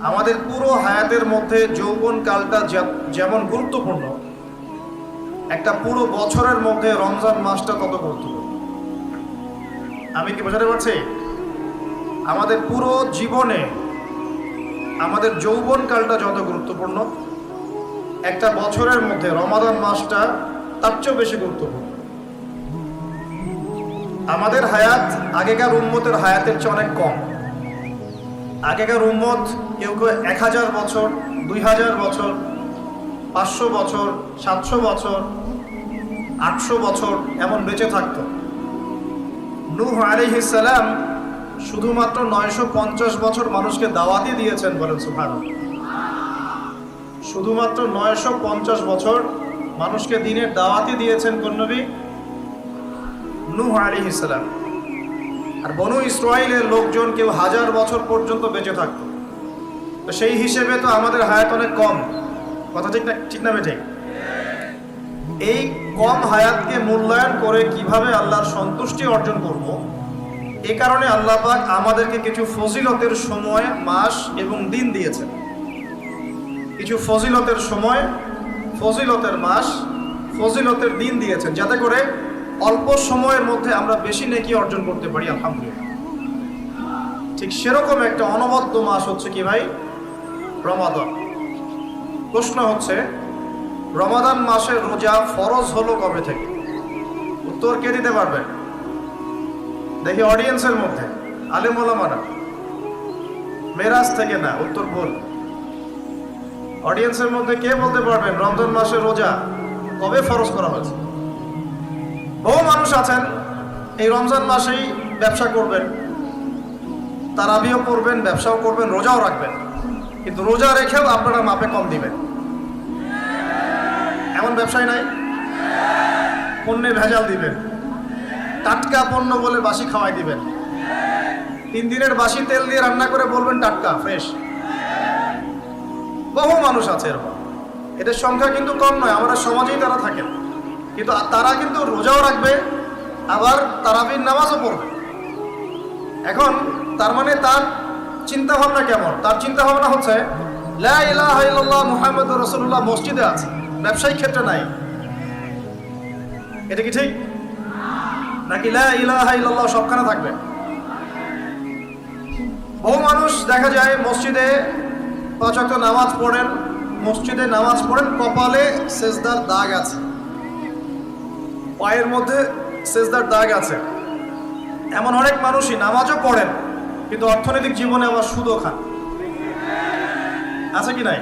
আমাদের পুরো হায়াতের মধ্যে যৌবন কালটা যেমন গুরুত্বপূর্ণ, একটা পুরো বছরের মধ্যে রমজান মাসটা তত গুরুত্বপূর্ণ। আমি কি বোঝাতে পারছি? আমাদের পুরো জীবনে আমাদের যৌবন কালটা যত গুরুত্বপূর্ণ, একটা বছরের মধ্যে রমাদান মাসটা তার চেয়েও বেশি গুরুত্বপূর্ণ। আমাদের হায়াত আগেকার উম্মতের হায়াতের চেয়ে অনেক কম। আগেকার উম্মত কেউ কেউ 1000 বছর, 2000 বছর, 500 বছর, 700 বছর, 800 বছর এমন বেঁচে থাকত। নূহ আলাইহিস সালাম শুধুমাত্র 950 বছর মানুষকে দাওয়াতই দিয়েছেন, বলেন সুবহানাল্লাহ। শুধুমাত্র 950 বছর মানুষকে দিনের দাওয়াতই দিয়েছেন কোন নবী? নূহ আলাইহিস সালাম। আর বনু ইসরাইলের লোকজন কেউ 1000 বছর পর্যন্ত বেঁচে থাকতো। তো সেই হিসেবে তো আমাদের হায়াত অনেক কম। কথা ঠিক না? ঠিক না বেঠিক? এই কম হায়াতকে মূল্যায়ন করে কিভাবে আল্লাহর সন্তুষ্টি অর্জন করব, এ কারণে আল্লাহ পাক আমাদেরকে কিছু ফজিলতের সময়, মাস এবং দিন দিয়েছেন। কিছু ফজিলতের সময়, ফজিলতের মাস, ফজিলতের দিন দিয়েছেন, যাতে করে অল্প সময়ের মধ্যে আমরা বেশি নেকি অর্জন করতে পারি, আলহামদুলিল্লাহ। ঠিক সেরকম একটা অনবদ্য মাস হচ্ছে কি ভাই? রমাদান। প্রশ্ন হচ্ছে, রমাদান মাসের রোজা ফরজ হলো কবে থেকে? উত্তর কে দিতে পারবে? দেখি অডিয়েন্সের মধ্যে আলেম ওলামারা। মেরাজ থেকে না, উত্তর ভুল। অডিয়েন্সের মধ্যে কে বলতে পারবেন রমজান মাসের রোজা কবে ফরজ করা হয়েছে? বহু মানুষ আছেন এই রমজান মাসেই ব্যবসা করবেন, তারাবিও করবেন, ব্যবসাও করবেন, রোজাও রাখবেন, কিন্তু রোজা রেখেও আপনারা মাপে কম দিবেন। এমন ব্যবসায় নাই? পণ্যে ভেজাল দিবেন, টাটকা পণ্য বলে বাসি খাওয়াই দিবেন, 3 দিনের বাসি তেল দিয়ে রান্না করে বলবেন টাটকা ফ্রেশ। বহু মানুষ আছে এরকম। এদের সংখ্যা কিন্তু কম নয়, আমাদের সমাজেই তারা থাকেন, কিন্তু তারা কিন্তু রোজাও রাখবে, আবার তারাবির নামাজও পড়বে। এখন তার মানে তার চিন্তা ভাবনা কেমন? তার চিন্তা ভাবনা হচ্ছে লা ইলাহা ইল্লাল্লাহ মুহাম্মাদুর রাসূলুল্লাহ মসজিদে আছে, ব্যবসায়িক ক্ষেত্রে নাই। এটা কি ঠিক? নাকি লা ইলাহা ইল্লাল্লাহ সবখানে থাকবে? বহু মানুষ দেখা যায় মসজিদে 5 ওয়াক্ত নামাজ পড়েন, মসজিদে নামাজ পড়েন, কপালে সেজদার দাগ আছে, পায়ের মধ্যে সেজদার দাগ আছে। এমন অনেক মানুষই নামাজও পড়েন, কিন্তু অর্থনৈতিক জীবনে আবার সুদও খান। আছে কি নাই?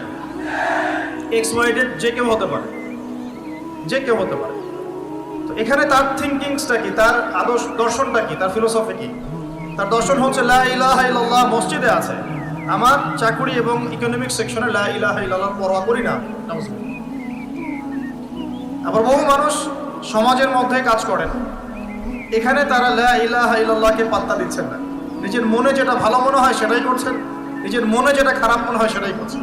এক্সওয়াইডেড যে কেউ হতে পারে, যে কেউ হতে পারে। তো এখানে তার থিঙ্কিংসটা কি, তার আদর্শ দর্শনটা কি, তার ফিলোসফি কি? তার দর্শন হচ্ছে লা ইলাহা ইল্লাল্লাহ মসজিদে আছে, আমার চাকরি এবং ইকোনমিক সেকশনে লা ইলাহা ইল্লাল্লাহ পরোয়া করি না। আবার বহু মানুষ সমাজের মধ্যে কাজ করেন, এখানে তারা লা ইলাহা ইল্লাল্লাহকে পাত্তা দিচ্ছেন না। নিজের মনে যেটা ভালো মনে হয় সেটাই করছেন, নিজের মনে যেটা খারাপ মনে হয় সেটাই করছেন।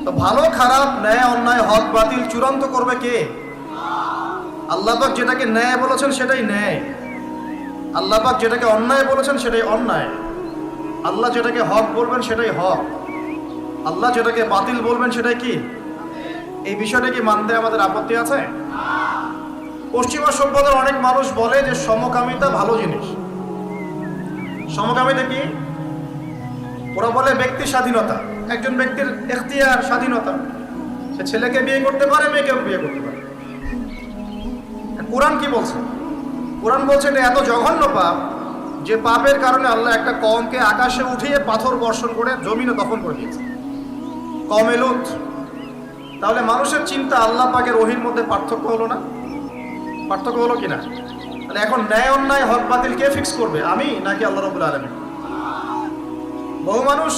তো ভালো খারাপ, ন্যায় অন্যায়, হক বাতিল চূড়ান্ত করবে কে? আল্লাহ পাক যেটাকে ন্যায় বলেছেন সেটাই ন্যায়, আল্লাহ পাক যেটাকে অন্যায় বলেছেন সেটাই অন্যায়, আল্লাহ যেটাকে হক বলবেন সেটাই হক, আল্লাহ যেটাকে বাতিল বলবেন সেটাই কি? এই বিষয়টা কি মানতে আমাদের আপত্তি আছে? পশ্চিমা সভ্যতার অনেক মানুষ বলে যে সমকামিতা ভালো জিনিস। সমকামিতা কি? ওরা বলে ব্যক্তি স্বাধীনতা, একজন ব্যক্তির এখতিয়ার, স্বাধীনতা, সে ছেলেকে বিয়ে করতে পারে, মেয়েকেও বিয়ে করতে পারে। কোরআন কি বলছে? কোরআন বলছে এটা এত জঘন্য পাপ যে পাপের কারণে আল্লাহ একটা কওমকে আকাশে উঠিয়ে পাথর বর্ষণ করে জমিনে দফন করে দিয়েছে, কওমে লূত। তাহলে মানুষের চিন্তা আল্লাহ পাকের ওহীর মধ্যে পার্থক্য হলো না? পার্থক্য হলো কিনা? তাহলে এখন ন্যায় অন্যায়, হক বাতিল কে ফিক্স করবে, আমি নাকি আল্লাহ রাব্বুল আলামিন? বহু মানুষ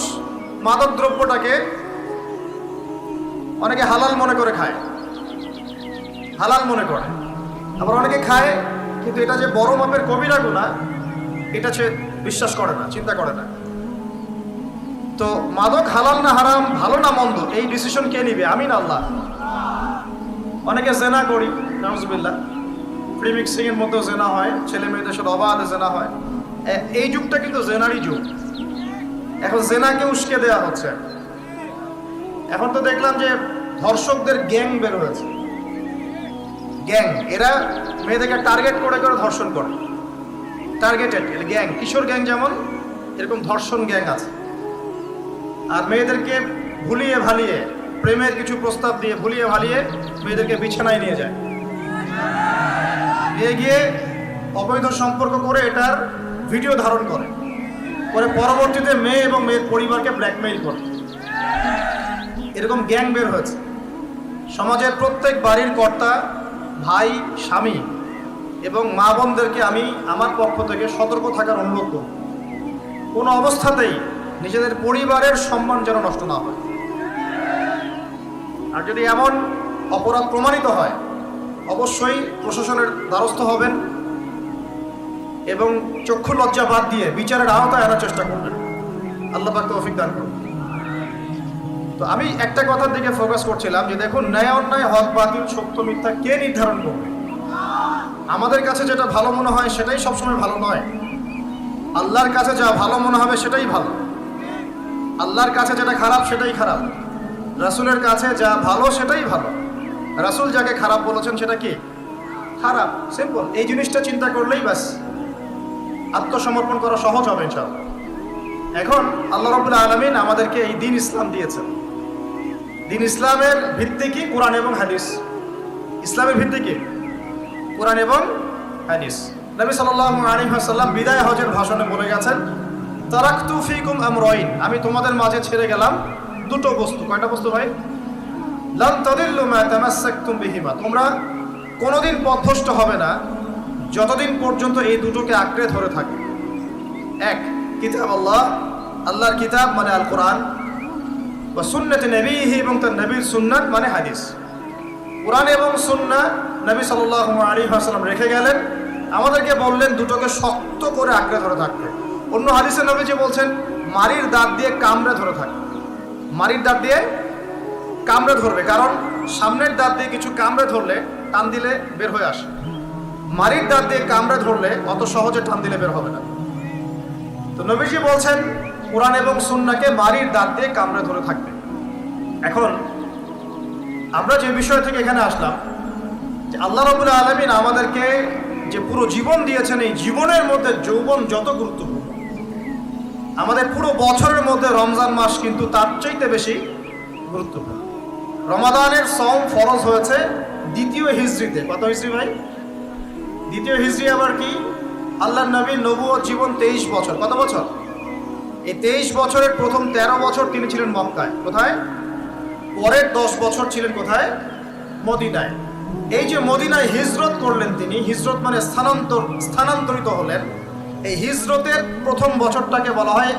মাদক দ্রব্যটাকে অনেকে হালাল মনে করে খায়, হালাল মনে করে। আবার অনেকে খায়, কিন্তু এটা যে বড় মাপের কবিরা গুনাহ এটা সে বিশ্বাস করে না, চিন্তা করে না। তো মাদক হালাল না হারাম, ভালো না মন্দ, এই ডিসিশন কে নিবে? আমি না আল্লাহ? অনেকে জেনা করি, নাউজুবিল্লাহ, প্রি মিক্সিং এর মধ্যেও জেনা হয়, ছেলে মেয়েদের সাথে অবাধে জেনা হয়। এই যুগটা কিন্তু জেনারই যুগ। এখন জেনাকে উস্কে দেওয়া হচ্ছে, এখন তো দেখলাম যে ধর্ষকদের গ্যাং বের হয়েছে, গ্যাং। এরা মেয়েদেরকে টার্গেট করে করে ধর্ষণ করে, টার্গেটেড গ্যাং, কিশোর গ্যাং যেমন এরকম ধর্ষণ গ্যাং আছে। আর মেয়েদেরকে ভুলিয়ে ভালিয়ে, প্রেমের কিছু প্রস্তাব দিয়ে ভুলিয়ে ভালিয়ে মেয়েদেরকে বিছানায় নিয়ে যায়, নিয়ে গিয়ে অবৈধ সম্পর্ক করে এটার ভিডিও ধারণ করে, পরে পরবর্তীতে মেয়ে এবং মেয়ের পরিবারকে ব্ল্যাকমেইল করে। এরকম গ্যাং বের হয়েছে। সমাজের প্রত্যেক বাড়ির কর্তা, ভাই, স্বামী এবং মা বোনদেরকে আমি আমার পক্ষ থেকে সতর্ক থাকার অনুরোধ করব, কোনো অবস্থাতেই নিজেদের পরিবারের সম্মান যেন নষ্ট না হয়। আর যদি এমন অপরাধ প্রমাণিত হয় অবশ্যই প্রশাসনের দ্বারস্থ হবেন এবং চক্ষু লজ্জা বাদ দিয়ে বিচারের আওতায় আনার চেষ্টা করবেন। আল্লাহ পাক তৌফিক দান করুন। তো আমি একটা কথার দিকে ফোকাস করছিলাম যে দেখুন, ন্যায় অন্যায়, হক বাতিল, সত্য মিথ্যা কে নির্ধারণ করবে? আমাদের কাছে যেটা ভালো মনে হয় সেটাই সবসময় ভালো নয়। আল্লাহর কাছে যা ভালো মনে হবে সেটাই ভালো, আল্লাহর কাছে যেটা খারাপ সেটাই খারাপ, রাসূলের কাছে যা ভালো সেটাই ভালো, রাসূল যাকে খারাপ বলেছেন সেটা কি খারাপ। সিম্পল। এই জিনিসটা চিন্তা করলেই ব্যাস আত্মসমর্পণ করা সহজ হবে ইনশাআল্লাহ। এখন আল্লাহ রাব্বুল আলামিন আমাদেরকে এই দ্বীন ইসলাম দিয়েছেন। দ্বীন ইসলামের ভিত্তি কি? কোরআন এবং হাদিস। ইসলামের ভিত্তি কি? কোরআন এবং হাদিস। নবী সাল্লাল্লাহু আলাইহি ওয়াসাল্লাম বিদায় হজের ভাষণে বলে গেছেন, তারাকতু ফীকুম আমরাইন, আমি তোমাদের মাঝে ছেড়ে গেলাম দুটো বস্তু। কয়টা বস্তু ভাই? লান তাদিল্লু মা তামাসসাকতুম বিহিমা, তোমরা কোনোদিন পথভ্রষ্ট হবে না যতদিন পর্যন্ত এই দুটোকে আঁকড়ে ধরে থাকে। এক, কিতাব আল্লাহ, আল্লাহর কিতাব মানে আল কোরআন, বা সুন্নতে নবীহি, এবং তার নবীর সুন্নাত মানে হাদিস। কোরআন এবং সুন্নাহ নবী সাল্লাল্লাহু আলাইহি ওয়াসাল্লাম রেখে গেলেন, আমাদেরকে বললেন দুটোকে শক্ত করে আঁকড়ে ধরে থাকতে। অন্য হাদিসে নবীজি বলছেন মারির দাঁত দিয়ে কামড়ে ধরে থাকবে, মারির দাঁত দিয়ে কামড়ে ধরবে, কারণ সামনের দাঁত দিয়ে কিছু কামড়ে ধরলে টান দিলে বের হয়ে আসে, মারির দাঁত দিয়ে কামড়ে ধরলে অত সহজে টান দিলে বের হবে না। তো নবীজি বলছেন কোরআন এবং সুন্নাহকে মারির দাঁত দিয়ে কামড়ে ধরে থাকবে। এখন আমরা যে বিষয় থেকে এখানে আসলাম, যে আল্লাহ রাব্বুল আলামিন আমাদেরকে যে পুরো জীবন দিয়েছেন, এই জীবনের মধ্যে যৌবন যত গুরুত্বপূর্ণ, আমাদের পুরো বছরের মধ্যে রমজান মাস কিন্তু তার চাইতে বেশি গুরুত্বপূর্ণ। রমাদানের সওম ফরজ হয়েছে দ্বিতীয় হিজরিতে। কত হিজরি ভাই? দ্বিতীয় হিজরি আবার কি? আল্লাহর নবীর নবুয়ত জীবন 23 বছর। কত বছর? এই 23 বছরের প্রথম 13 বছর তিনি ছিলেন মক্কায়। কোথায়? পরের 10 বছর ছিলেন কোথায়? মদিনায়। এই যে মদিনায় হিজরত করলেন তিনি, হিজরত মানে স্থানান্তরিত হলেন, এই হিজরতের প্রথম বছরটাকে বলা হয়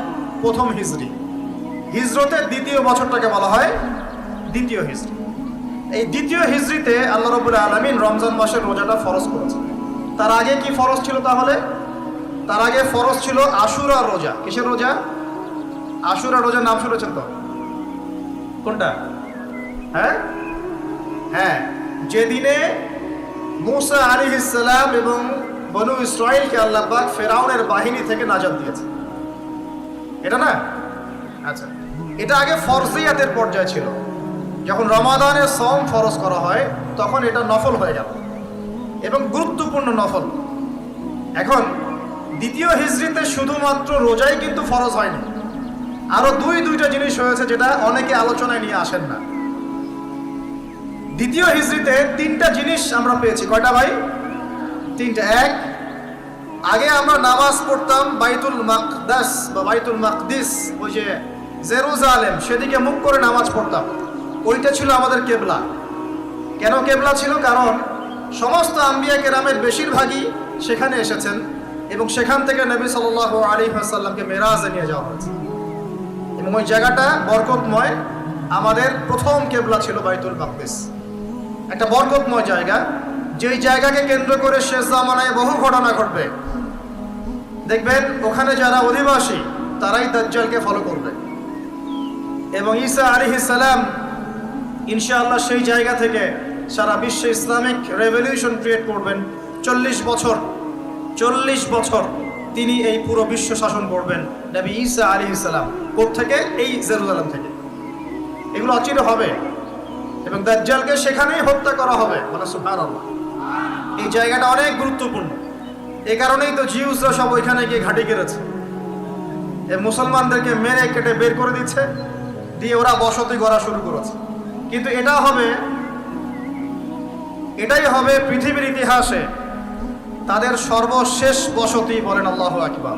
প্রথম হিজরি, হিজরতের দ্বিতীয় বছরটাকে বলা হয় দ্বিতীয় হিজরি। এই দ্বিতীয় হিজরিতে আল্লাহ রাব্বুল আলামিন রমজান মাসের রোজাটা ফরজ করেছেন। তার আগে কি ফরজ ছিল তাহলে? তার আগে ফরজ ছিল আশুরা রোজা। কিসের রোজা? আশুরা রোজার নাম শুনেছেন তো? কোনটা? হ্যাঁ হ্যাঁ, যেদিনে মূসা আলাইহিস সালাম এবং বনু ইসরাইলকে আল্লাহ পাক ফেরাউনের বাহিনী থেকে নাজাত দিয়েছে, এটা না? আচ্ছা, এটা আগে ফরজিয়াতের পর্যায়ে ছিল। যখন রমাদানের সওম ফরজ করা হয় তখন এটা নফল হয়ে গেল এবং গুরুত্বপূর্ণ নফল। এখন দ্বিতীয় হিজরিতে শুধুমাত্র রোজাই কিন্তু ফরজ হয়নি, আরো দুইটা জিনিস হয়েছে যেটা অনেকে আলোচনায় নিয়ে আসেন না। দ্বিতীয় হিজরিতে 3টা জিনিস আমরা পেয়েছি। কয়টা ভাই? 3টা। এক, আগে আমরা নামাজ পড়তাম বাইতুল মাকদাস বা বাইতুল মাকদিস, ওই যে জেরুজালেম, সেদিকে মুখ করে নামাজ পড়তাম। ওইটা ছিল আমাদের কেবলা। কেন কেবলা ছিল? কারণ সমস্ত আম্বিয়া কেরামের বেশিরভাগই সেখানে এসেছেন এবং সেখান থেকে নবী সাল্লাল্লাহু আলাইহি ওয়াসাল্লামকে মেরাজে নিয়ে যাওয়া হয়েছে এবং ওই জায়গাটা বরকতময়। আমাদের প্রথম কেবলা ছিল বাইতুল মাকদিস, একটা বরকতময় জায়গা, যেই জায়গাকে কেন্দ্র করে শেষ জামানায় বহু ঘটনা ঘটবে। দেখবেন ওখানে যারা অধিবাসী তারাই দাজ্জালকে ফলো করবে এবং ঈসা আলাইহিস সালাম ইনশাআল্লাহ সেই জায়গা থেকে সারা বিশ্বে ইসলামিক রেভলিউশন ক্রিয়েট করবেন। 40 বছর তিনি এই পুরো বিশ্ব শাসন করবেন। নবী ঈসা আলাইহিস সালাম কোথা থেকে? এই জেরুজালেম থেকে। এগুলো অচিরে হবে এবং দাজ্জালকে সেখানেই হত্যা করা হবে। মানে সুবহানাল্লাহ, এই জায়গাটা অনেক গুরুত্বপূর্ণ। এই কারণেই তো জিউসরা সব ওইখানে গিয়ে ঘাঁটি গেড়েছে, এই মুসলমানদেরকে মেরে কেটে বের করে দিচ্ছে, দিয়ে ওরা বসতি গড়া শুরু করেছে। কিন্তু এটাই হবে পৃথিবীর ইতিহাসে তাদের সর্বশেষ বসতি। বলেন আল্লাহু আকবার।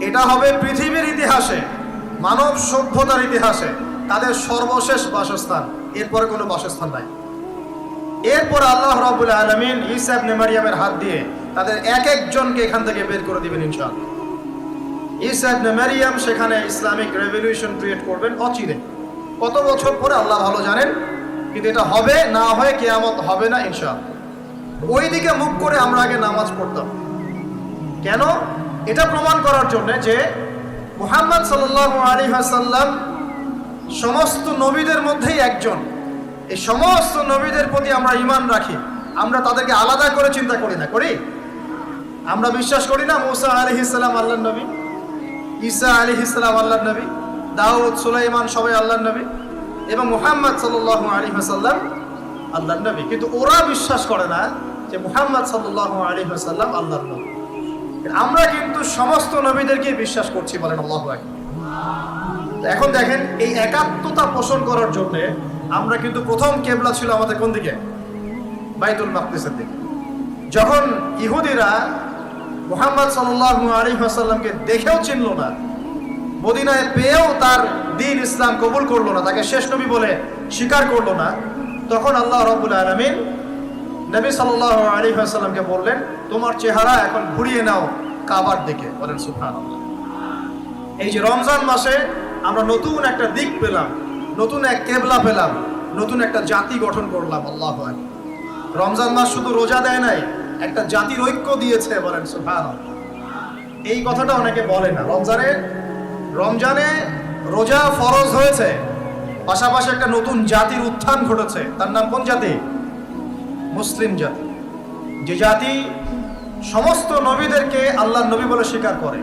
এটা হবে পৃথিবীর ইতিহাসে, মানব সভ্যতার ইতিহাসে তাদের সর্বশেষ বাসস্থান। এরপরে কোনো বাসস্থান নাই। এরপর আল্লাহ রাব্বুল আলামিন ঈসা ইবনে মারইয়ামের হাত দিয়ে তাদের এক একজনকে এখান থেকে বের করে দিবেন ইনশাআল্লাহ। ঈসা ইবনে মারইয়াম সেখানে ইসলামিক রেভলিউশন ক্রিয়েট করবেন অচিরে। কত বছর পরে আল্লাহ ভালো জানেন, কিন্তু এটা হবে, না হয় কিয়ামত হবে না ইনশাআল্লাহ। ওই দিকে মুখ করে আমরা আগে নামাজ পড়তাম কেন? এটা প্রমাণ করার জন্য যে মুহাম্মদ সাল্লাল্লাহু আলাইহি ওয়াসাল্লাম সমস্ত নবীদের মধ্যেই একজন। এই সমস্ত নবীদের প্রতি আমরা ঈমান রাখি। আমরা তাদেরকে আলাদা করে চিন্তা করি না, করি? আমরা বিশ্বাস করি না মুসা আলাইহিস সালাম আল্লাহর নবী, ঈসা আলাইহিস সালাম আল্লাহর নবী, দাউদ, সুলাইমান সবাই আল্লাহর নবী এবং মুহাম্মদ সাল্লাল্লাহু আলাইহি ওয়াসাল্লাম আল্লাহর নবী। কিন্তু ওরা বিশ্বাস করে না যে মুহাম্মদ সাল্লাল্লাহু আলাইহি ওয়াসাল্লাম আল্লাহর নবী। আমরা কিন্তু সমস্ত নবীদেরকে বিশ্বাস করছি। বলেন আল্লাহু আকবার। এখন দেখেন, এই একাত্মতা পোষণ করার জন্য আমরা কিন্তু প্রথম কিবলা ছিল আমাদের কোন দিকে? বাইতুল মাকদিসের দিকে। যখন ইহুদিরা মুহাম্মদ সাল্লাল্লাহু আলাইহি ওয়াসাল্লামকে দেখেও চিনল না, মদিনায় পেয়েও তার দ্বীন ইসলাম কবুল করলো না, তাকে শেষ নবী বলে স্বীকার করলো না, তখন আল্লাহ রাব্বুল আলামিন নবী সাল্লাল্লাহু আলাইহি ওয়াসাল্লামকে বললেন, তোমার চেহারা এখন ঘুরিয়ে নাও কাবার দিকে। বলেন সুবহানাল্লাহ। এই যে রমজান মাসে আমরা নতুন একটা দিক পেলাম, নতুন এক কেবলা পেলাম, নতুন একটা জাতি গঠন করলাম। আল্লাহু আকবার। রমজান মাস শুধু রোজা দেয় নাই, একটা জাতির ঐক্য দিয়েছে। বলেন সুবহানাল্লাহ। এই কথাটা অনেকে বলে না। রমজানে রোজা ফরজ হয়েছে, পাশাপাশি একটা নতুন জাতির উত্থান ঘটেছে। তার নাম কোন জাতি? মুসলিম জাতি। যে জাতি সমস্ত নবীদেরকে আল্লাহর নবী বলে স্বীকার করে।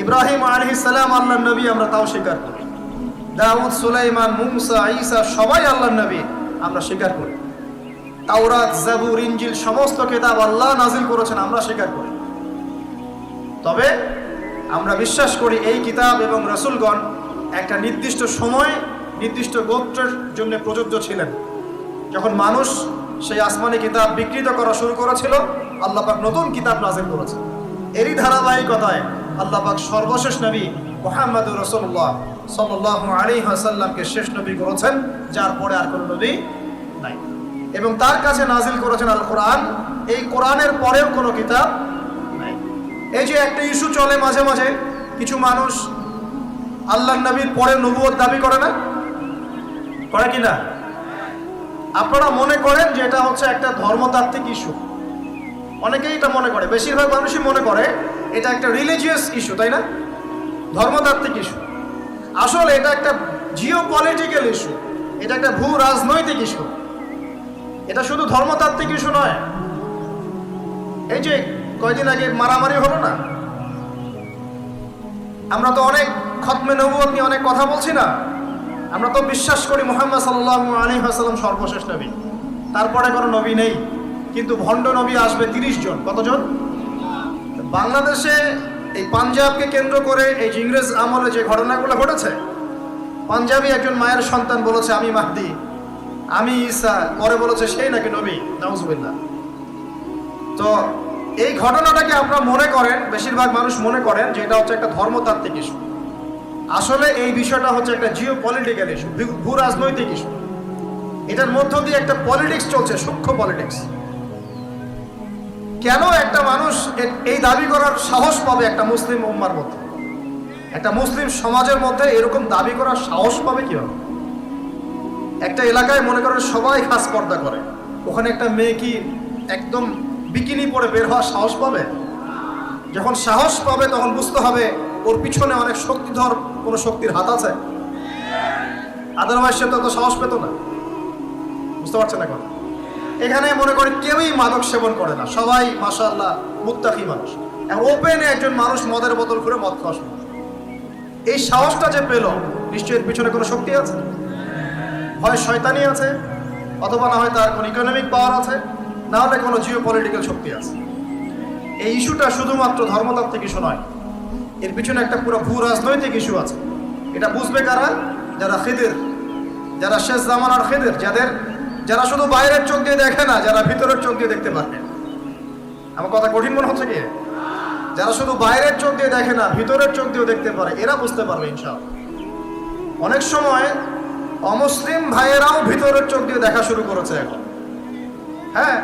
ইব্রাহিম আলাইহিস সালাম আল্লাহর নবী, আমরা তাও স্বীকার করি। দাউদ, সুলাইমান, মুসা, ঈসা সবাই আল্লাহর নবী, আমরা স্বীকার করি। তাওরাত, জাবুর, ইনজিল সমস্ত কিতাব আল্লাহ নাজিল করেছেন, আমরা স্বীকার করি। তবে আমরা বিশ্বাস করি এই কিতাব এবং রাসূলগণ একটা নির্দিষ্ট সময়, নির্দিষ্ট গোত্রের জন্য প্রযোজ্য ছিলেন। যখন মানুষ সেই আসমানি কিতাব বিকৃত করা শুরু করেছিল, আল্লাহ পাক নতুন কিতাব নাজিল করেছেন। এরই ধারাবাহিকতায় আল্লাহ পাক সর্বশেষ নবী মুহাম্মদুর রাসূলুল্লাহ সাল্লাল্লাহু আলাইহি ওয়াসাল্লামকে শেষ নবী করেছেন, যার পরে আর কোনো নবী নাই। এবং তার কাছে নাজিল করেছেন আল কোরআন। এই কোরআনের পরেও কোনো কিতাব নাই। এই যে একটা ইস্যু চলে মাঝে মাঝে, কিছু মানুষ আল্লাহর নবীর পরে নবুয়ত দাবি করে না, করে কি না? আপনারা মনে করেন যে এটা হচ্ছে একটা ধর্মতাত্ত্বিক ইস্যু। অনেকেই এটা মনে করে, বেশিরভাগ মানুষই মনে করে এটা একটা রিলিজিয়াস ইস্যু, তাই না? ধর্মতাত্ত্বিক ইস্যু। আসলে এটা একটা জিওপলিটিক্যাল ইস্যু, এটা একটা ভূ রাজনৈতিক ইস্যু। এটা শুধু ধর্মতাত্ত্বিক ইস্যু নয়। এই যে কয়দিন আগে মারামারি হলো না, আমরা তো অনেক খতমে নবুয়ত নিয়ে অনেক কথা বলছি না? আমরা তো বিশ্বাস করি মুহাম্মদ সাল্লাল্লাহু আলাইহি ওয়াসাল্লাম সর্বশেষ নবী, তারপরে কোনো নবী নেই। কিন্তু ভণ্ড নবী আসবে 30 জন। কতজন? বাংলাদেশে এই পাঞ্জাবকে কেন্দ্র করে এই যে ইংরেজ আমলে যে ঘটনাগুলো ঘটেছে, পাঞ্জাবি একজন মায়ের সন্তান বলেছে আমি মাহদি, আমি ঈসা, পরে বলেছে সেই নাকি নবী। নাউজুবিল্লাহ। তো এই ঘটনাটাকে আপনারা মনে করেন, বেশিরভাগ মানুষ মনে করেন যে এটা হচ্ছে একটা ধর্মতাত্ত্বিক ইস্যু। আসলে এই বিষয়টা হচ্ছে একটা জিওপলিটিক্যাল ইস্যু, ভূ রাজনৈতিক ইস্যু। এটার মধ্য দিয়ে একটা পলিটিক্স চলছে, সূক্ষ্ম পলিটিক্স। কেন একটা মানুষ এই দাবি করার সাহস পাবে একটা মুসলিম উম্মার মধ্যে, একটা মুসলিম সমাজের মধ্যে এরকম দাবি করার সাহস পাবে কিভাবে? একটা এলাকায় মনে করেন সবাই খাস পর্দা করে, ওখানে একটা মেয়ে কি একদম বিকিনি পরে বের হওয়ার সাহস পাবে? যখন সাহস পাবে তখন বুঝতে হবে ওর পিছনে অনেক শক্তিধর কোনো শক্তির হাত আছে। আদারওয়াইজ সে তো সাহস পেত না। বুঝতে পারছেন এখন? এখানে মনে করেন কেউই মাদক সেবন করে না, সবাই মাশাআল্লাহ মুত্তাকি মানুষ। এখন ওপেনে একজন মানুষ মদের বোতল করে মদ খাওয়া শুরু। এই সাহসটা যে পেল, নিশ্চয়ই এর পিছনে কোনো শক্তি আছে, হয় শয়তানি আছে, অথবা না হয় তার কোনো ইকোনমিক পাওয়ার আছে, না হলে কোনো জিও পলিটিক্যাল শক্তি আছে। এই ইস্যুটা শুধুমাত্র ধর্মতাত্ত্বিক ইস্যু নয়, এর পিছনে একটা পুরো ভূ রাজনৈতিক ইস্যু আছে। এটা বুঝবে কারা? যারা খিদির, যারা শেষ জামানার খিদির, যারা শুধু বাইরের চোখ দিয়ে দেখে না, যারা ভিতরের চোখ দিয়ে দেখতে পারে। আমার কথা কঠিন মনে হচ্ছে কি? যারা শুধু বাইরের চোখ দিয়ে দেখে না, ভিতরের চোখ দিয়েও দেখতে পারে, এরা বুঝতে পারবে ইনশাআল্লাহ। অনেক সময় অমুসলিম ভাইয়েরাও ভিতরের চোখ দিয়ে দেখা শুরু করেছে এখন। হ্যাঁ,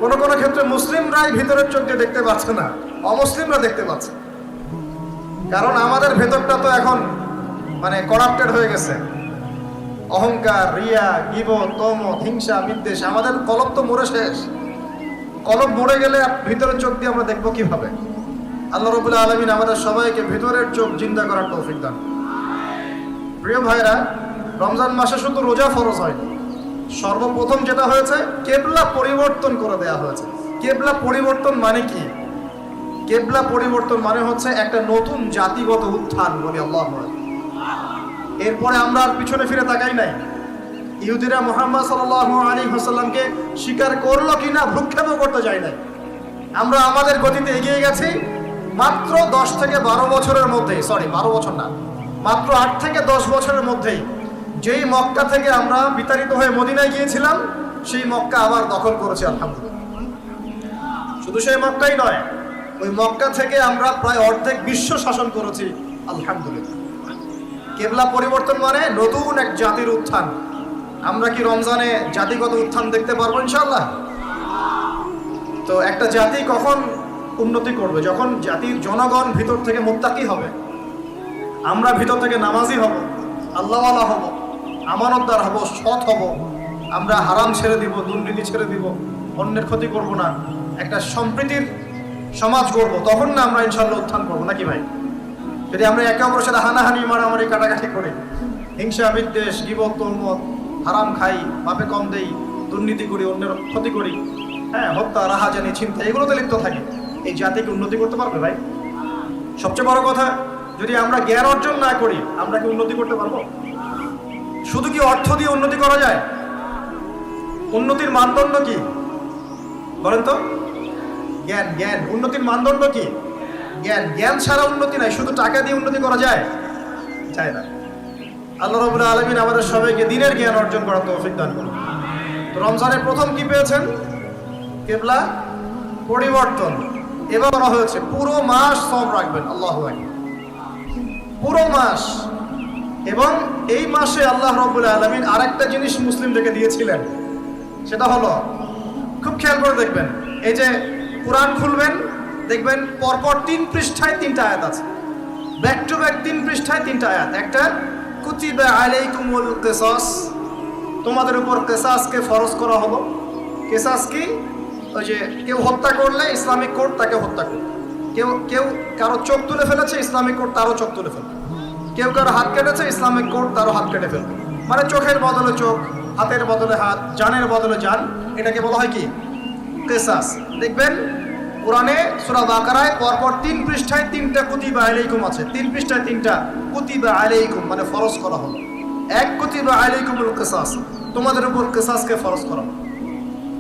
কোনো কোনো ক্ষেত্রে মুসলিমরাই ভিতরের চোখ দিয়ে দেখতে পাচ্ছে না, অমুসলিমরা দেখতে পাচ্ছে। কারণ আমাদের ভেতরটা তো এখন মানে করাপ্টেড হয়ে গেছে। অহংকার, রিয়া, গীবত, তমত, হিংসা, বিদ্বেষ, আমাদের কলব তো মরে শেষ। কলব মরে গেলে ভিতরের চোখ দিয়ে আমরা দেখবো কিভাবে? আল্লাহ রাব্বুল আলামিন আমাদের সবাইকে ভিতরের চোখ জিন্দা করার তৌফিক দান। প্রিয় ভাইরা, রমজান মাসে শুধু রোজা ফরজ হয়নি, সর্বপ্রথম যেটা হয়েছে, কেবলা পরিবর্তন করে দেয়া হয়েছে। কেবলা পরিবর্তন মানে কি? কেবলা পরিবর্তন মানে হচ্ছে একটা নতুন জাতিগত উত্থান, বলি আল্লাহু আকবার। এরপরে আমরা আর পিছনে ফিরে তাকাই নাই। ইহুদিরা মুহাম্মদ সাল্লাল্লাহু আলাইহি ওয়াসাল্লামকে স্বীকার করলো কিনা ভ্রুক্ষেপও করতে যায় নাই। আমরা আমাদের গতিতে এগিয়ে গেছি। মাত্র 10 থেকে 12 বছরের মধ্যেই, 12 বছর না, মাত্র 8 থেকে 10 বছরের মধ্যেই যেই মক্কা থেকে আমরা বিতাড়িত হয়ে মদিনায় গিয়েছিলাম, সেই মক্কা আবার দখল করেছি আলহামদুলিল্লাহ। শুধু সেই মক্কাই নয়, ওই মক্কা থেকে আমরা প্রায় অর্ধেক বিশ্ব শাসন করেছি আলহামদুলিল্লাহ। কেবলা পরিবর্তন মানে নতুন এক জাতির উত্থান। আমরা কি রমজানে জাতিগত উত্থান দেখতে পারবো ইনশাআল্লাহ? তো একটা জাতি কখন উন্নতি করবে? যখন জাতির জনগণ ভিতর থেকে মুত্তাকি হবে, আমরা ভিতর থেকে নামাজি হব, আল্লাহওয়ালা হব, আমানতদার হব, সৎ হব, আমরা হারাম ছেড়ে দিব, দুর্নীতি ছেড়ে দিব, অন্যের ক্ষতি করব না, একটা সম্প্রীতির সমাজ করব, তখন না আমরা ইনশাআল্লাহ উত্থান করবো, নাকি ভাই? যদি আমরা একে অপরের সাথে হানাহানি, মারামারি, কাটাকাটি করি, হিংসা, বিদ্বেষ, গীবত, তহমত, হারাম খাই, পাপে কম দেই, দুর্নীতি করি, অন্যের ক্ষতি করি, হ্যাঁ, হত্যা, রাহাজানি, ছিনতাই, এগুলোতে লিপ্ত থাকি, এই জাতিকে উন্নতি করতে পারবে ভাই? সবচেয়ে বড় কথা, যদি আমরা জ্ঞান অর্জন না করি, আমরা কি উন্নতি করতে পারবো? শুধু কি অর্থ দিয়ে উন্নতি করা যায়? উন্নতির মানদণ্ড কি বলেন তো? জ্ঞান। জ্ঞান উন্নতির মানদণ্ড কি? জ্ঞান। জ্ঞান ছাড়া উন্নতি নাই। শুধু টাকা দিয়ে উন্নতি করা যায়? যায় না। আল্লাহ রাব্বুল আলামিন আমাদের সবাইকে দ্বীনের জ্ঞান অর্জন করার তৌফিক দান করুন। তো রমজানের প্রথম কি পেয়েছেন? কেবলা পরিবর্তন। এবার বলা হয়েছে পুরো মাস সওম রাখবেন। আল্লাহু আকবার। পুরো মাস। এবং এই মাসে আল্লাহ রাব্বুল আলামিন আরেকটা জিনিস মুসলিমদেরকে দিয়েছিলেন, সেটা হলো, খুব খেয়াল করে দেখবেন, এই যে কোরআন খুলবেন, দেখবেন পরপর 3 পৃষ্ঠায় 3টা আয়াত আছে, ব্যাক টু ব্যাক 3 পৃষ্ঠায় 3টা আয়াত। একটা, কুতিবা আলাইকুমুল কিসাস, তোমাদের উপর কিসাসকে ফরজ করা হলো। কিসাস কি? ওই যে কেউ হত্যা করলে ইসলামিক কোর্ট তাকে হত্যা করবে, কেউ কারো চোখ তুলে ফেলেছে, ইসলামিক কোর্ট তারও চোখ তুলে ফেলবে, কেউ কারো হাত কেটেছে, ইসলামিক কোর্ট তারও হাত কেটে ফেলবে। মানে চোখের বদলে চোখ, হাতের বদলে হাত, জানের বদলে জান, এটাকে বলা হয় কি? কিসাস। দেখবেন কোরআনে সূরা বাকারায় পরপর 3 পৃষ্ঠায় 3টা কুতিবা আলাইকুম আছে। 3 পৃষ্ঠায় 3টা কুতিবা আলাইকুম মানে ফরজ করা হলো। এক, কুতিবা আলাইকুমুল কিসাস, তোমাদের উপর কিসাসকে ফরজ করা হলো।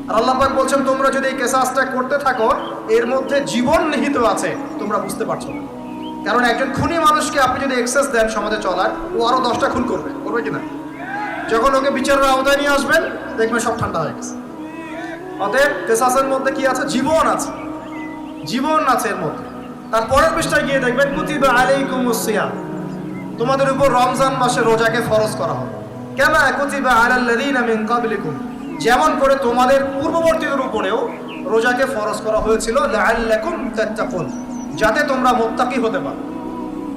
আর আল্লাহ পাক বলছেন, তোমরা যদি এই কিসাসটা করতে থাকো, এর মধ্যে জীবন নিহিত আছে, তোমরা বুঝতে পারছো না। কারণ একজন খুনি মানুষকে আপনি যদি এক্সেস দেন সমাজে চলার, ও আরো 10টা খুন করবে কিনা? যখন ওকে বিচারের আওতায় নিয়ে আসবেন, দেখবেন সব ঠান্ডা হয়ে গেছে। অতএব কিসাসের মধ্যে কি আছে? জীবন আছে, জীবন আছে এর মধ্যে। তারপরের পৃষ্ঠায় গিয়ে দেখবেন কুতিবা আলাইকুমুস সিয়াম, তোমাদের উপর রমজান মাসে রোজাকে ফরজ করা হবে। কামা কুতিবা আলাল্লাযীনা মিন ক্বাবলিকুম, যেমন করে তোমাদের পূর্ববর্তীদের উপরেও রোজাকে ফরজ করা হয়েছিল, লাআল্লাকুম তাত্তাকুন, যাতে তোমরা মুত্তাকি হতে পারো।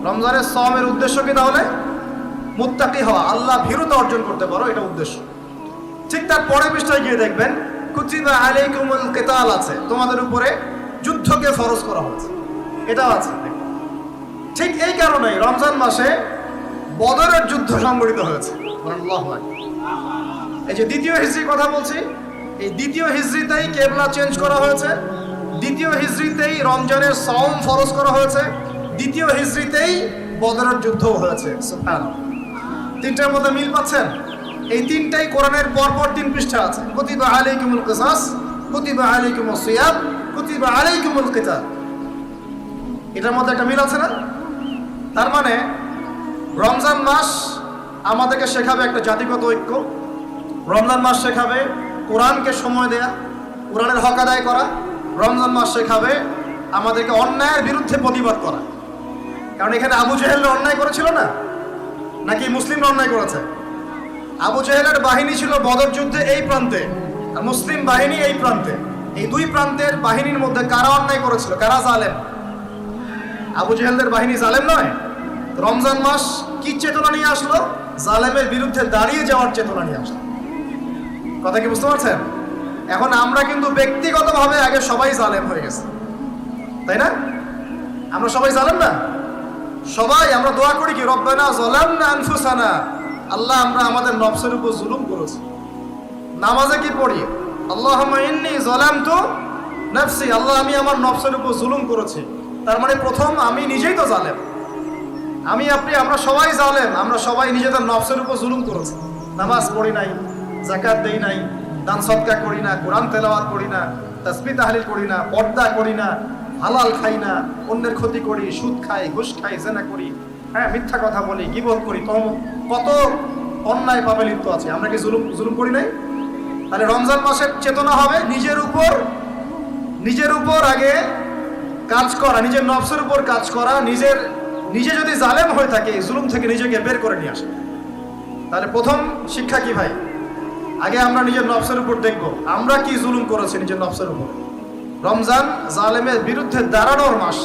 রমজানের সওমের উদ্দেশ্য কি তাহলে? মুত্তাকি হওয়া, আল্লাহ ভীরুতা অর্জন করতে পারো, এটা উদ্দেশ্য। ঠিক তার পরের পৃষ্ঠায় গিয়ে দেখবেন কুতিবা আলাইকুমুল কিতাল আছে, তোমাদের উপরে যুদ্ধকে ফরজ করা হয়েছে, এটাও আছে। ঠিক এই কারণেই রমজান মাসে বদরের যুদ্ধ সংঘটিত হয়েছে। আল্লাহু আকবার। এই যে দ্বিতীয় হিজরির কথা বলছি, এই দ্বিতীয় হিজরিতেই কেবলা চেঞ্জ করা হয়েছে, দ্বিতীয় হিজরিতেই রমজানের সওম ফরজ করা হয়েছে, দ্বিতীয় হিজরিতেই বদরের যুদ্ধও হয়েছে। সুবহানাল্লাহ। তিনটার মধ্যে মিল পাচ্ছেন? এই তিনটাই কোরআনের পরপর 3 পৃষ্ঠা আছে। কুতিবা আলাইকুমুল কিসাস, কুতিবা আলাইকুমুস সিয়াম, কুতিবা আলাইকুমুল কিতাল। এটার মধ্যে একটা মিল আছে না? তার মানে রমজান মাস আমাদেরকে শেখাবে একটা জাতিগত ঐক্য। রমজান মাস শেখাবে কোরআনকে সময় দেয়া, কোরআনের হক আদায় করা। রমজান মাস শেখাবে আমাদেরকে অন্যায়ের বিরুদ্ধে প্রতিবাদ করা। কারণ এখানে আবু জেহেল অন্যায় করেছিল না, নাকি মুসলিমরা অন্যায় করেছে? আবু জেহেলের বাহিনী ছিল বদর যুদ্ধে এই প্রান্তে, আর মুসলিম বাহিনী এই প্রান্তে। এই দুই প্রান্তের বাহিনীর মধ্যে কারা অন্যায় করেছিল, কারা জালেম? আবু জেহেলদের বাহিনী জালেম নয়। রমজান মাস কি চেতনা নিয়ে আসলো? জালেমের বিরুদ্ধে দাঁড়িয়ে যাওয়ার চেতনা নিয়ে আসলো। কথা কি বুঝতে পারছেন? এখন আমরা কিন্তু ব্যক্তিগতভাবে আগে সবাই জালেম হয়ে গেছে, তাই না? আমরা সবাই জালেম না? সবাই আমরা দোয়া করি কি, রব্বানা যালামনা আনফুসানা, আল্লাহ আমরা আমাদের নফসের উপর জুলুম করেছি। নামাজে কি পড়ি? আল্লাহুম্মা ইন্নী যালামতু নাফসি, আল্লাহ আমি আমার নফসের উপর জুলুম করেছি। তার মানে প্রথম আমি নিজেই তো জালেম। আমি আপনি আমরা সবাই জালেম। আমরা সবাই নিজেদের নফসের উপর জুলুম করেছি। নামাজ পড়ি নাই, যাকাত দেই নাই, দান সদকা করি না, কোরআন তেলাওয়াত করি না, তাসবিহ তাহলিল করি না, পর্দা করি না, হালাল খাই না, অন্যের ক্ষতি করি, সুদ খাই, ঘুষ খাই, জেনা করি, হ্যাঁ মিথ্যা কথা বলি, গীবত করি, কত অন্যায় পাপে লিপ্ত আছে। আমরা কি জুলুম করি নাই? তাহলে রমজান মাসের চেতনা হবে নিজের উপর আগে কাজ করা, নিজের নফসের উপর কাজ করা। নিজে যদি জালেম হয়ে থাকে, জুলুম থেকে নিজেকে বের করে নিয়ে আসে। তাহলে প্রথম শিক্ষা কি ভাই? আগে আমরা নিজের নফসের উপর দেখব আমরা কি জুলুম করেছি নিজের নফসের উপর। রমজান জালেমের বিরুদ্ধে দাঁড়ানোর মাস,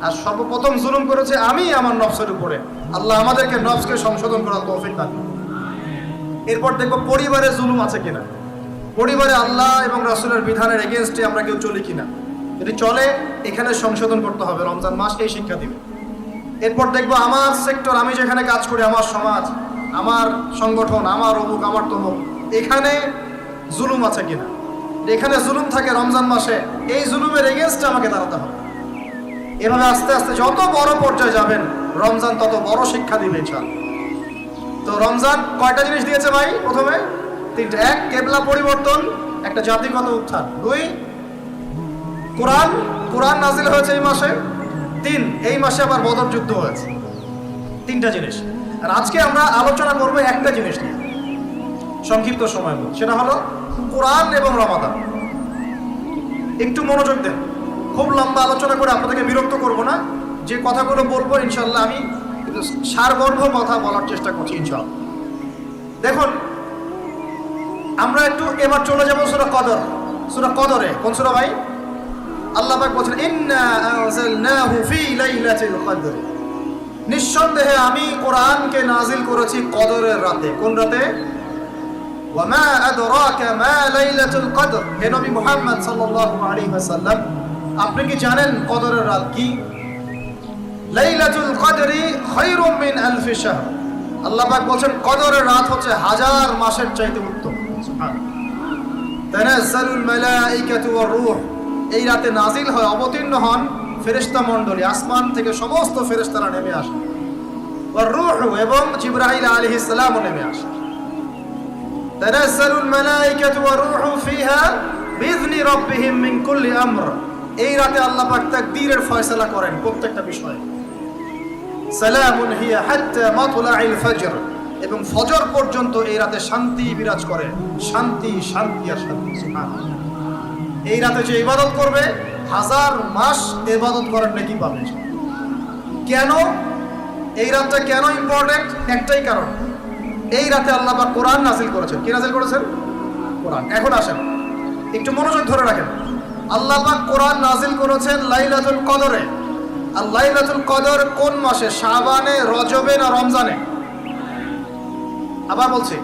আর সর্বপ্রথম জুলুম করেছে আমি আমার নফসের উপরে। আল্লাহ আমাদেরকে নফসকে সংশোধন করার তৌফিক দান করুন। এরপর দেখব পরিবারে জুলুম আছে কিনা, পরিবারে আল্লাহ এবং রাসূলের বিধানের এগেইনস্টে আমরা কেউ চলি কিনা। যদি চলে, এখানে সংশোধন করতে হবে। রমজান মাস এই শিক্ষা দিবে। এরপর দেখবো আমার সেক্টর, আমি যেখানে কাজ করি, আমার সমাজ, আমার সংগঠন, আমার অমুক, আমার তমুক, এখানে জুলুম আছে কিনা। এখানে জুলুম থাকে রমজান মাসে, এই জুলুমের এগেইনস্টে আমাকে দাঁড়াতে হবে। এভাবে আস্তে আস্তে যত বড় পর্যায়ে যাবেন, রমজান তত বড় শিক্ষা দিবে ইনশাআল্লাহ। তো রমজান কয়টা জিনিস দিয়েছে ভাই? প্রথমে 3টা। 1, কেবলা পরিবর্তন, একটা জাতিগত উত্থান। 2, কোরআন নাজিল হয়েছে এই মাসে। 3, এই মাসে আবার বদর যুদ্ধ হয়েছে। 3টা জিনিস। আর আজকে আমরা আলোচনা করবো একটা জিনিস নিয়ে সংক্ষিপ্ত সময় মধ্যে, সেটা হলো কোরআন এবং রমাদান। একটু মনোযোগ দেন। খুব লম্বা আলোচনা করে আপনাদেরকে বিরক্ত করব না। যে কথাগুলো বলবো ইনশাল্লাহ আমি সারগর্ভ কথা বলার চেষ্টা করছি ইনশাআল্লাহ। দেখুন, আমরা একটু এবার চলে যাবো সূরা কদর। সূরা কদরে কোন সূরা ভাই? আল্লাহ পাক বলেন ইন্না আনজালনাহু ফি লাইলাতিল কদর, নিঃসন্দেহে আমি কোরআনকে নাজিল করেছি কদরের রাতে। কোন রাতে? ওয়া মা আদরাকা মা লাইলাতুল কদর। হে নবী মুহাম্মদ সাল্লাল্লাহু আলাইহি ওয়াসাল্লাম, আপনি কি জানেন কদরের রাত কি? লাইলাতুল কদরি খায়রুম মিন আলফি শাহর। আল্লাহ পাক বলেন কদরের রাত হচ্ছে 1000 মাসের চাইতে উত্তম। সুবহানাল্লাহ। তানাজ্জালুল মালায়েকাতু ওয়ার রূহ, এই রাতে নাজিল হয়, অবতীর্ণ হন ফেরেশতা মণ্ডলী, আসমান থেকে সমস্ত ফেরেশতারা নেমে আসে। ওয়ার রূহ, এবং জিবরাইল আলাইহিস সালামও নেমে আসে। তানাজ্জালুল মালায়েকাতু ওয়ার রূহু ফিহা বিইذনি রাব্বিহিম মিন কুল্লি আমর। এই রাতে আল্লাহ পাক তাকদীরের ফয়সালা করেন প্রত্যেকটা বিষয়ে। সালামুন হিয়া হাত্তা মাতলাইল ফজর, এবং ফজর পর্যন্ত এই রাতে শান্তি বিরাজ করে। শান্তি, শান্তি আর শান্তি। সুবহানাল্লাহ। এই রাতে যে ইবাদত করবে 1000 মাস ইবাদত করার নেকি পাবে। কেন এই রাতটা কেন ইম্পর্টেন্ট? একটাই কারণ, এই রাতে আল্লাহ পাক কোরআন নাজিল করেছেন। কি নাজিল করেছেন? কোরআন। এখন আসেন একটু মনোযোগ ধরে রাখেন। আল্লাহ পাক কোরআন নাজিল করেছেন লাইলাতুল কদরে। আর লাইলাতুল কদর কোন মাসে? শাবানে, রজবে না রমজানে? আবার বলছি,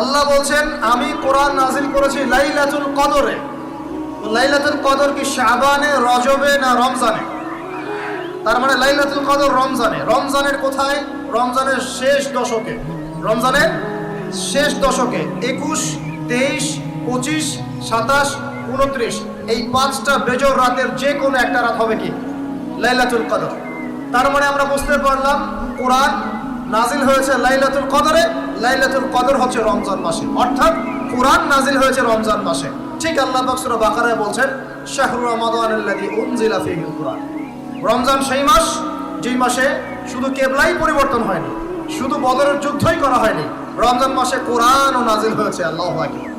আল্লাহ বলছেন আমি কোরআন নাজিল করেছি লাইলাতুল কদরে। লাইলাতুল কদর কি শাবানে, রজবে না রমজানে? তার মানে লাইলাতুল কদর রমজানে। রমজানের কোথায়? রমজানের শেষ দশকে। রমজানের শেষ দশকে 21, 23, 25, 27, 29 এই 5টা বেজর রাতের যে কোনো একটা রাত হবে কি? লাইলাতুল কদর। তার মানে আমরা বুঝতে পারলাম কোরআন নাজিল হয়েছে লাইলাতুল কদরে, লাইলাতুল কদর হচ্ছে রমজান মাসে, অর্থাৎ কোরআন নাজিল হয়েছে রমজান মাসে। ঠিক আল্লাহ পাক সূরা বাকারায় বলছেন শাহরু রমাদানাল্লাযী উনজিলা ফীহিল কুরআন। রমজান সেই মাস যেই মাসে শুধু কেবলাই পরিবর্তন হয়নি, শুধু বদরের যুদ্ধই করা হয়নি, রমজান মাসে কোরআনও নাজিল হয়েছে। আল্লাহু আকবার।